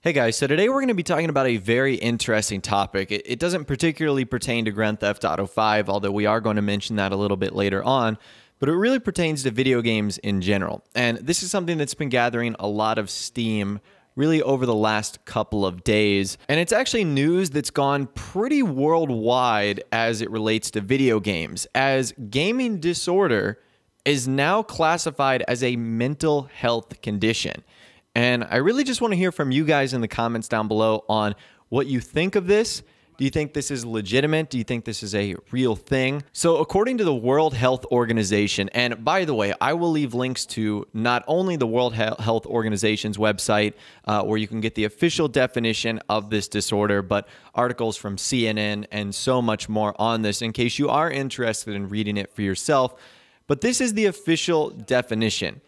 Hey guys, so today we're going to be talking about a very interesting topic. It doesn't particularly pertain to Grand Theft Auto 5, although we are going to mention that a little bit later on, but it really pertains to video games in general. And this is something that's been gathering a lot of steam really over the last couple of days. And it's actually news that's gone pretty worldwide as it relates to video games, as gaming disorder is now classified as a mental health condition. And I really just want to hear from you guys in the comments down below on what you think of this. Do you think this is legitimate? Do you think this is a real thing? So according to the World Health Organization, and by the way, I will leave links to not only the World Health Organization's website, where you can get the official definition of this disorder, but articles from CNN and so much more on this in case you are interested in reading it for yourself. But this is the official definition.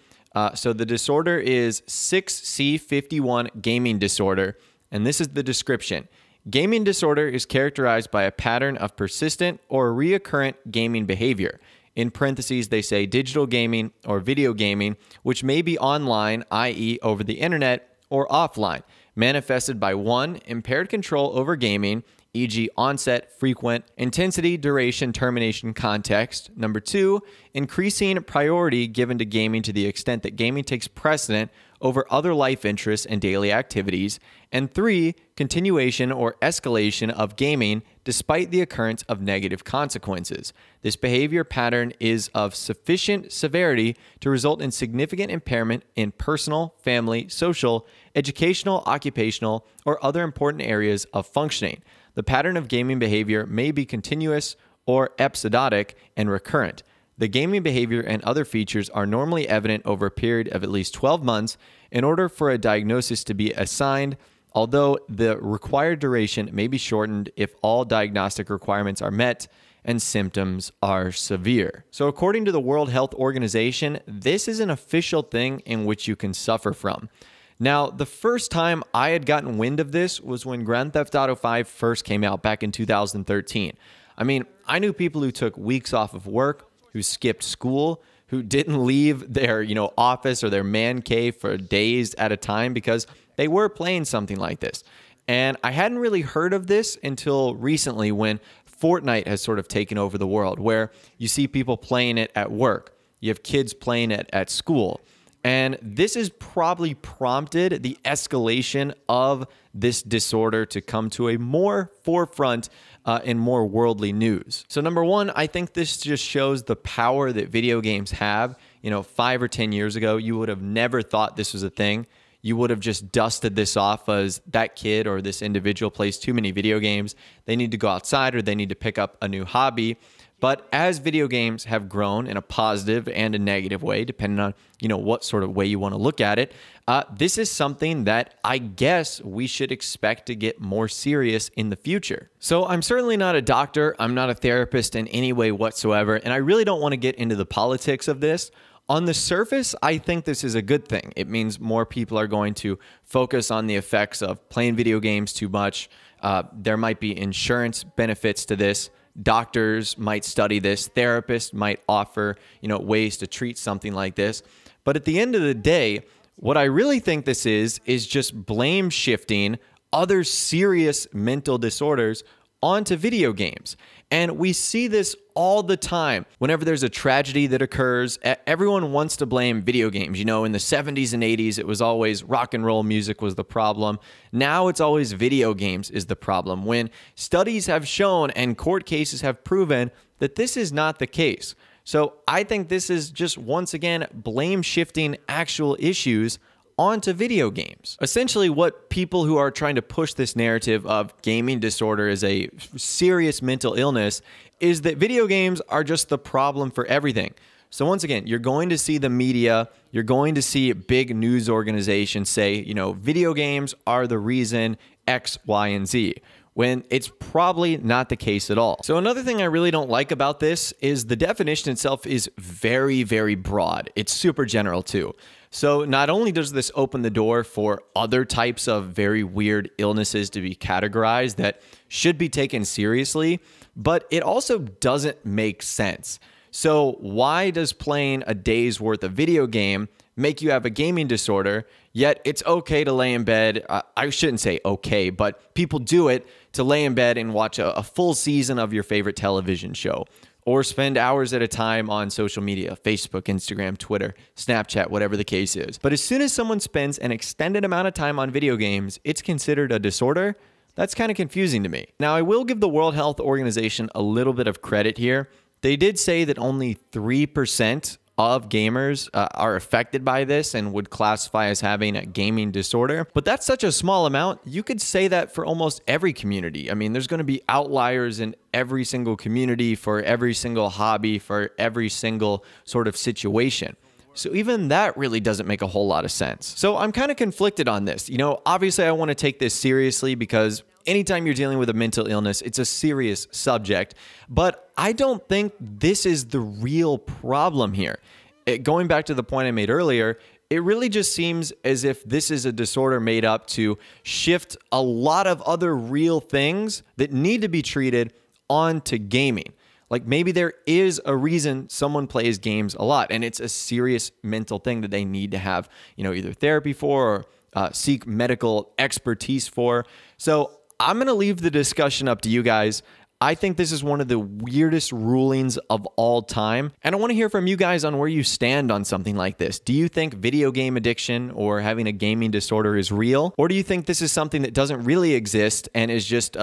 So the disorder is 6C51 gaming disorder, and this is the description. Gaming disorder is characterized by a pattern of persistent or recurrent gaming behavior. In parentheses, they say digital gaming or video gaming, which may be online, i.e. over the internet, or offline, manifested by 1. Impaired control over gaming, e.g. onset, frequent, intensity, duration, termination, context. Number 2, increasing priority given to gaming to the extent that gaming takes precedent over other life interests and daily activities. And 3, continuation or escalation of gaming despite the occurrence of negative consequences. This behavior pattern is of sufficient severity to result in significant impairment in personal, family, social, educational, occupational, or other important areas of functioning. The pattern of gaming behavior may be continuous or episodic and recurrent. The gaming behavior and other features are normally evident over a period of at least 12 months in order for a diagnosis to be assigned, although the required duration may be shortened if all diagnostic requirements are met and symptoms are severe. So according to the World Health Organization, this is an official thing in which you can suffer from. Now, the first time I had gotten wind of this was when Grand Theft Auto 5 first came out back in 2013. I mean, I knew people who took weeks off of work, who skipped school, who didn't leave their, office or their man cave for days at a time because they were playing something like this. And I hadn't really heard of this until recently when Fortnite has sort of taken over the world, where you see people playing it at work. You have kids playing it at school. And this has probably prompted the escalation of this disorder to come to a more forefront in more worldly news. So number one, I think this just shows the power that video games have. 5 or 10 years ago, you would have never thought this was a thing. You would have just dusted this off as that kid or this individual plays too many video games. They need to go outside or they need to pick up a new hobby. But as video games have grown in a positive and a negative way, depending on, what sort of way you want to look at it, this is something that I guess we should expect to get more serious in the future. So I'm certainly not a doctor. I'm not a therapist in any way whatsoever. And I really don't want to get into the politics of this. On the surface, I think this is a good thing. It means more people are going to focus on the effects of playing video games too much. There might be insurance benefits to this. Doctors might study this. Therapists might offer, ways to treat something like this. But at the end of the day, what I really think this is just blame shifting other serious mental disorders onto video games. And we see this all the time. Whenever there's a tragedy that occurs, everyone wants to blame video games. In the 70s and 80s, it was always rock and roll music was the problem. Now it's always video games is the problem, when studies have shown and court cases have proven that this is not the case. So I think this is just, once again, blame shifting actual issues onto video games. Essentially, what people who are trying to push this narrative of gaming disorder as a serious mental illness is that video games are just the problem for everything. So once again, you're going to see the media, you're going to see big news organizations say, video games are the reason X, Y, and Z, when it's probably not the case at all. So another thing I really don't like about this is the definition itself is very, very broad. It's super general too. So not only does this open the door for other types of very weird illnesses to be categorized that should be taken seriously, but it also doesn't make sense. So why does playing a day's worth of video game make you have a gaming disorder, yet it's okay to lay in bed. I shouldn't say okay, but people do it to lay in bed and watch a full season of your favorite television show, or spend hours at a time on social media, Facebook, Instagram, Twitter, Snapchat, whatever the case is. But as soon as someone spends an extended amount of time on video games, it's considered a disorder. That's kind of confusing to me. Now, I will give the World Health Organization a little bit of credit here. They did say that only 3% of gamers are affected by this and would classify as having a gaming disorder. But that's such a small amount. You could say that for almost every community. I mean, there's going to be outliers in every single community, for every single hobby, for every single sort of situation. So even that really doesn't make a whole lot of sense. So I'm kind of conflicted on this. You know, obviously I want to take this seriously because anytime you're dealing with a mental illness, it's a serious subject. But I don't think this is the real problem here. Going back to the point I made earlier, it really just seems as if this is a disorder made up to shift a lot of other real things that need to be treated onto gaming. Like maybe there is a reason someone plays games a lot, and it's a serious mental thing that they need to have, you know, either therapy for or seek medical expertise for. So I'm going to leave the discussion up to you guys. I think this is one of the weirdest rulings of all time. And I want to hear from you guys on where you stand on something like this. Do you think video game addiction or having a gaming disorder is real? Or do you think this is something that doesn't really exist and is just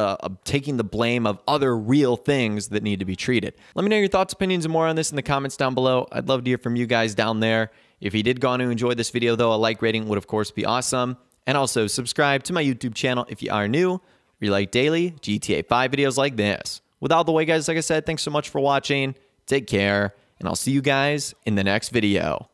taking the blame of other real things that need to be treated? Let me know your thoughts, opinions, and more on this in the comments down below. I'd love to hear from you guys down there. If you did go on to enjoy this video, though, a like rating would, of course, be awesome. And also subscribe to my YouTube channel if you are new. We like daily GTA 5 videos like this. With all the way, guys, like I said, thanks so much for watching. Take care, and I'll see you guys in the next video.